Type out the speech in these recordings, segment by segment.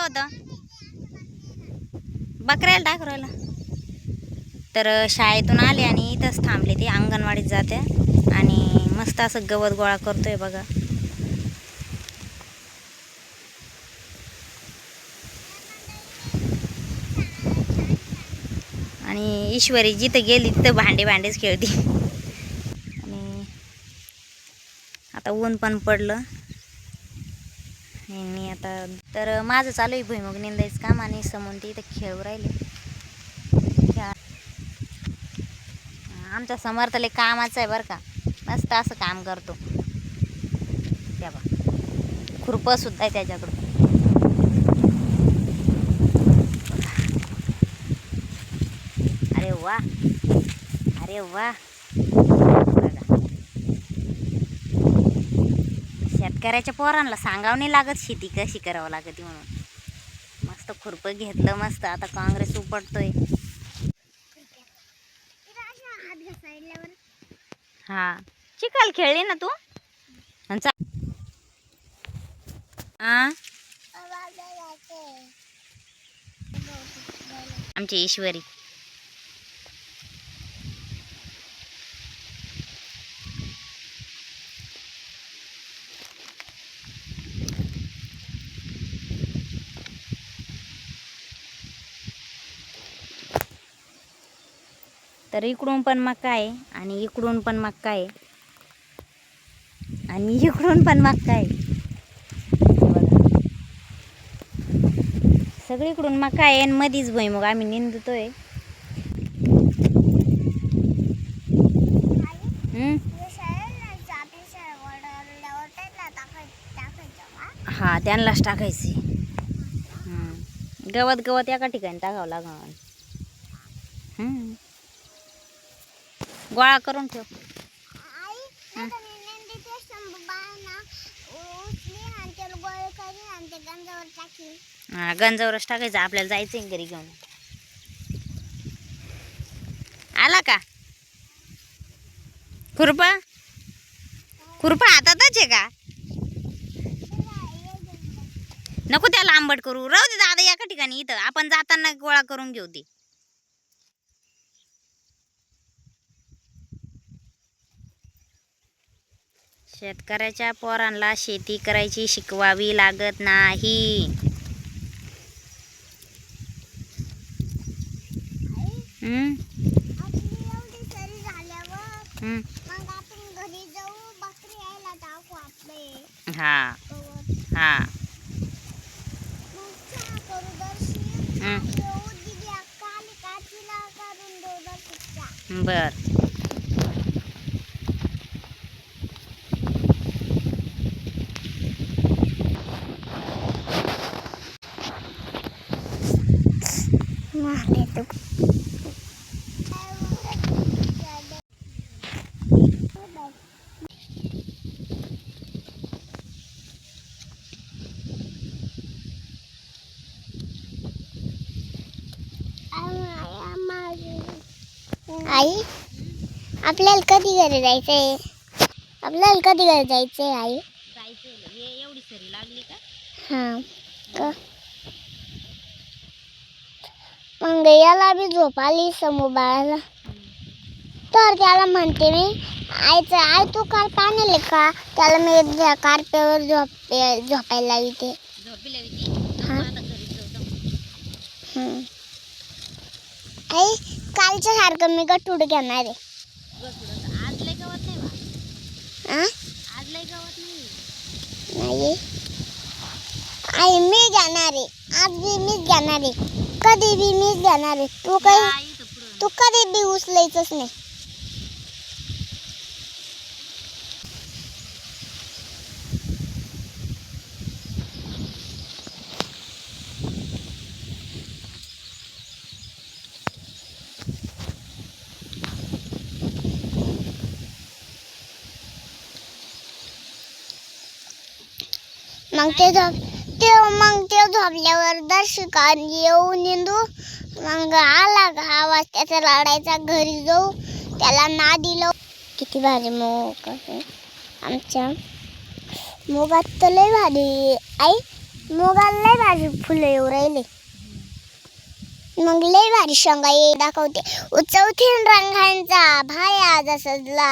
होतं? बकऱ्याला टाकरायला. तर शाळेतून आले आणि इथंच थांबले. ते अंगणवाडीत जाते आणि मस्त असं गवत गोळा करतोय बघा. आणि ईश्वरी जिथं गेली तिथं भांडेच खेळते. आणि आता ऊन पण पडलं. मी आता तर माझं चालू आहे भुईमुग निंदायचं काम आणि समोर ते इथं खेळू राहिले. आमचा समर्थले कामाचं आहे बरं का. मस्त असं काम करतो. त्या बा खुरपं सुद्धा आहे त्याच्याकडं. अरे वा, अरे वा. शेतकऱ्याच्या पोरांना सांगावं नाही लागत शेती कशी करावं लागते म्हणून. मस्त खुरपं घेतलं मस्त. आता काँग्रेस उपटतोय. हा चिखल खेळली ना तू. आमची ईश्वरी तर इकडून पण मक्का आहे आणि इकडून पण मक्का आहे आणि इकडून पण मक्का आहे. सगळीकडून मक्का आहे आणि मधीच भुईमुग आम्ही निंदतोय. हा त्यांनाच टाकायची. गवत एका ठिकाणी टाकावं लागणार. गोळा करून ठेव. हा गंजावरच टाकायचं. आपल्याला जायचं घरी घेऊन. आला का खुरपा? खुरपा हातातच आहे का? नको त्याला आंबट करू. राहू दे दादा एका ठिकाणी. इथं आपण जाताना गोळा करून घेऊ दे. शेतकऱ्याच्या पोरांना शेती करायची शिकवावी लागत नाही. हा हा बर. आई आपल्याला कधी घरी जायचंय? आपल्याला कधी घरी जायचंय आई? जायचंय. एवढी सरी लागली का? हा. मग याला बी झोप आली समू बाळाला. तर त्याला म्हणते मी आईचं आई तू काल पाण्याले का? त्याला मी कार्पेवर झोपायला लावते. आई कालच्या सारखं मी गटूड घेणार आहे. आज लय गवत नाही बा. आज लय गवत नाही. आई मी घेणार आहे. आज बी मीच घेणार आहे. कधी बी मीच घेणार आहे. तू कधी बी उचलायचंच नाही. मग ते झोपल्यावर दर्शिका येऊ निंदू. मग आला का आवाज त्याचा रडायचा. घरी जाऊ त्याला नादी लावू. किती भारी मूग आमच्या मुगात तर लय भारी. आई मुगाला लय भारी फुलं येऊ राहिले. मग लय भारी शेंगा ये दाखवते. उचवथीन रंगांचा भाया आज सजला,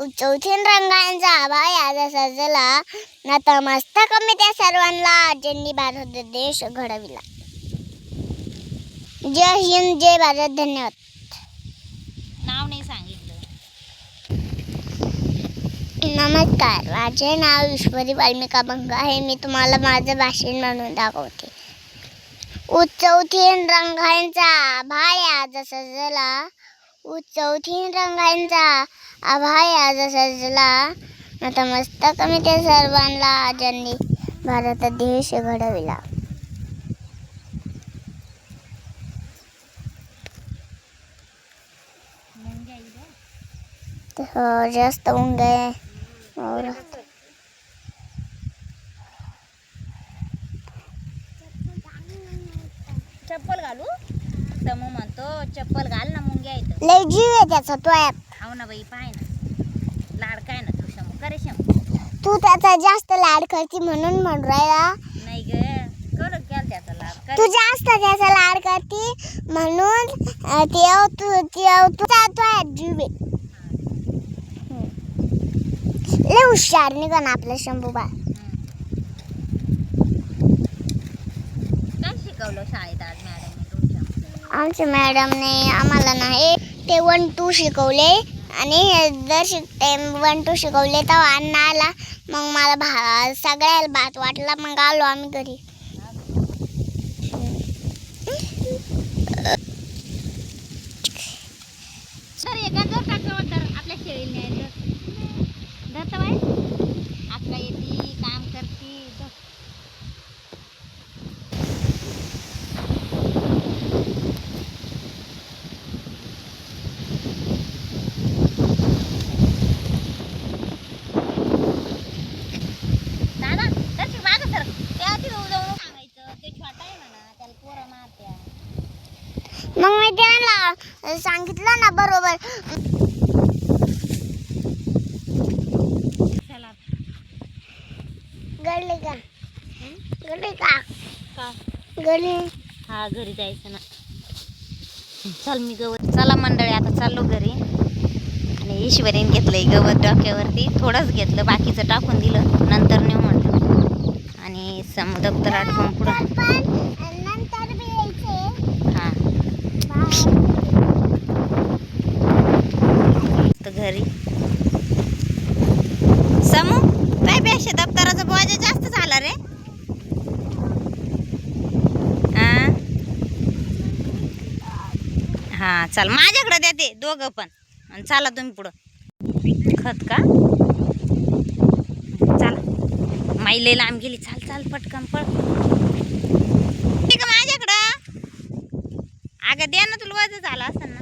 उचवथीन रंगांचा भाया आज सजला, नतमस्तक मी त्या सर्वांना ज्यांनी भारत देश घडविला. जय हिंद, जय भारत, धन्यवाद. नाव नाही सांगितलं. नमस्कार, माझे नाव ईश्वरी वाल्मिका भंग आहे. मी तुम्हाला माझं भाषण म्हणून दाखवते. उचवथीन रंगांचा आभाळ आज सजला, उचवथीन रंगांचा आभाळ आज सजला, नतमस्तक मी त्या सर्वांना ज्यांनी भारत देश घडविला. जास्त मुंग्या आहे. और चप्पल घालू समू म्हणतो चप्पल घाल ना मुंग्या येत. लय जीव आहे त्याचा. तो हो ना बाई पाय ना लाडकाय ना तू समू करे समू. तू त्याचा जास्त लाड करती म्हणून म्हणून राहिला. नाही ग कर केल त्याचा लाड तू जास्त त्याचा लाड करती म्हणून तुझा तो जीव आहे. लय हुशार निघा ना आपला शंभू बा. काय शिकवलं शाळेत आज मॅडमने तुमच्या? आमच्या मॅडमने आम्हाला नाही ते 1 2 शिकवले आणि जर 1 2 शिकवले तेव्हा अण्णा आला. मग मला सगळ्याला भात वाटला. मग आलो आम्ही घरी. सर एका जर टाकलं तर आपल्या शेळीला न्यायचं धरतं बाई. अक्का येते काम करते. दादा तशी मागं सर त्या तिथं जाऊन सांगायचं ते छोटा आहे म्हणा त्याला पोरं मारत्या. मग मी त्यांना सांगितलं ना बरोबर. चला गडले का गडले का का गडले. हा घरी जायचं ना. चल मी गवत. चला मंडळी आता चाललो घरी. आणि ईश्वरीने घेतलंय गवत डोक्यावरती. थोडंच घेतलं बाकीचं टाकून दिलं नंतर नेऊ म्हटलं. आणि दप्तर आठवून पुढं नंतर बी यायचे. हां तर घरी समू काय पेक्षा दप्तराचा बोजा जास्त झाला रे. हां चल माझ्याकडे द्या ते दोघं पण. आणि चला तुम्ही पुढं. खत का चला माईले लांब गेली. चाल चाल पटकन पळ. ठीक आहे माझ्याकडं. अगं द्या ना तुला वज झाला असं ना.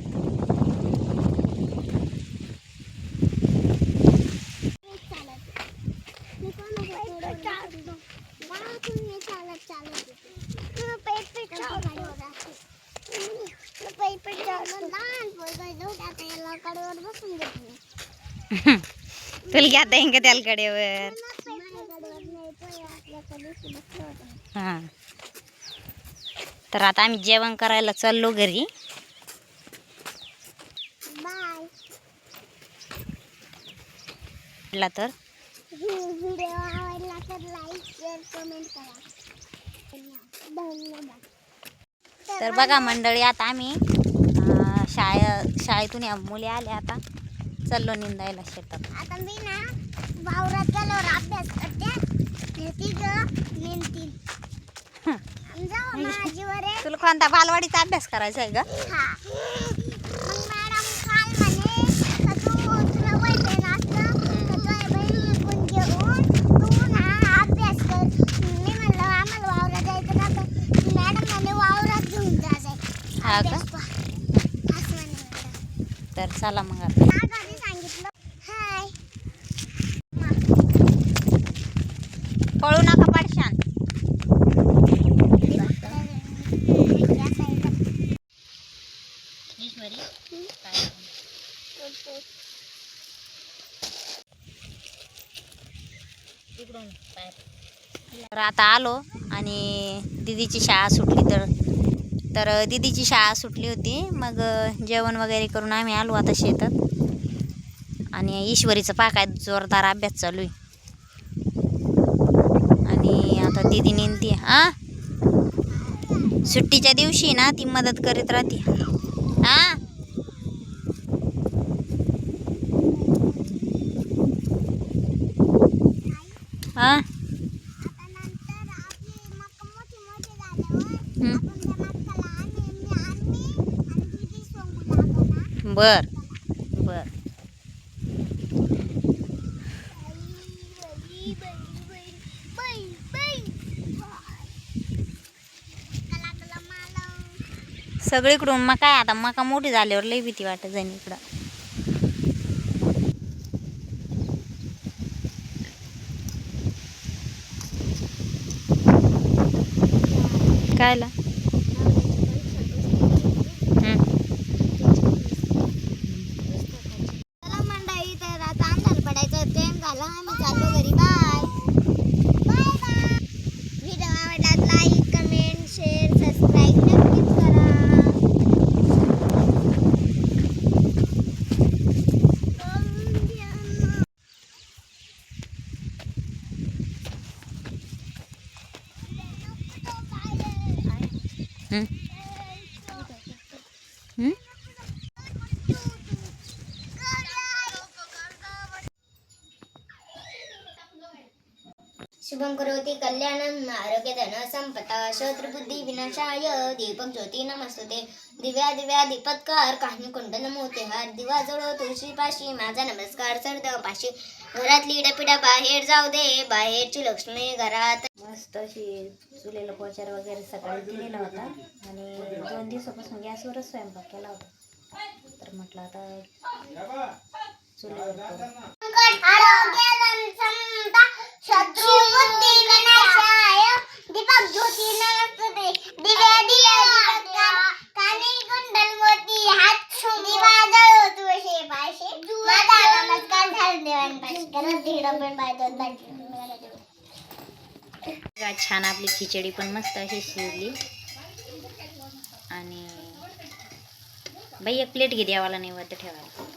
तुला घ्या येईन का त्याला कडेवर. हां तर आता आम्ही जेवण करायला चाललो घरी. तर व्हिडिओ आवडला तर लाईक शेअर कमेंट करा. धन्यवाद. तर बघा मंडळी आता आम्ही शाळेतून या मुली आल्या. आता चाललो निंदायला शेतात. आता मी ना वावरात गेल्यावर अभ्यास करते. नेमती जाऊ माझीवर आहे. तुला कोणता बालवाडीचा अभ्यास करायचा आहे का? हा. मग मॅडम काल म्हणे का तुला पैसे नसतं तर तुझ्या बहिणीकडून घेऊन तू ना अभ्यास कर. मी म्हणलं आम्हाला वावरात जायचं ना तर मॅडम म्हणे वावरात घेऊन जायचं. हा का? असं म्हणे मॅडम. तर चला मग आता. घरी सांगितलं. हाय. पळू नका पडशान. इकडून तर आता आलो आणि दीदीची शाळा सुटली तर दीदीची शाळा सुटली होती. मग जेवण वगैरे करून आम्ही आलो आता शेतात. आणि ईश्वरीचं काय जोरदार अभ्यास चालू आहे. आणि आता दीदी नेनती सुट्टीच्या दिवशी ना ती मदत करीत राहते. बर बर. सगळीकडून मग काय आता मका मोठी झाल्यावर लई भीती वाटत जाईन इकडं. कायला चला मंडळी, तर आता अंधार पडायचा टाइम झाला. आम्ही चाललो घरी. Bye bye bye. व्हिडिओ आवडला लाईक कमेंट शेअर सबस्क्राईब नक्कीच करा. शुभं करोति कल्याणं आरोग्यधन संपदा शत्रुबुद्धी विनाशाय दीपक ज्योती नमस्तुते. दिव्या दिव्या दीपत्कार काही कुंडल मोतीहार दिवा जळो तुळशी पाशी माझा नमस्कार चढ पाशी. घरातली डपिडा बाहेर जाऊ दे बाहेरची लक्ष्मी घरात. मस्त अशी चुलीला पोचार वगैरे सकाळी दिलेला होता आणि 2 दिवसापासून गॅसवरच स्वयंपाक केला होता. तर म्हटलं आता चुलीवर शत्रुबुद्धी विनाशाय दीपक ज्योती नमस्तुते. दिव्या दिव्या कानी कुंडल मोती हात दिवा जळो तुळशी पाशी माझा नमस्कार देवांपाशी. करत दीड पण बायतो छान. आपली खिचडी पण मस्त अशी शिजली. आणि बाई एक प्लेट घे देवाला नैवेद्य ठेवायला.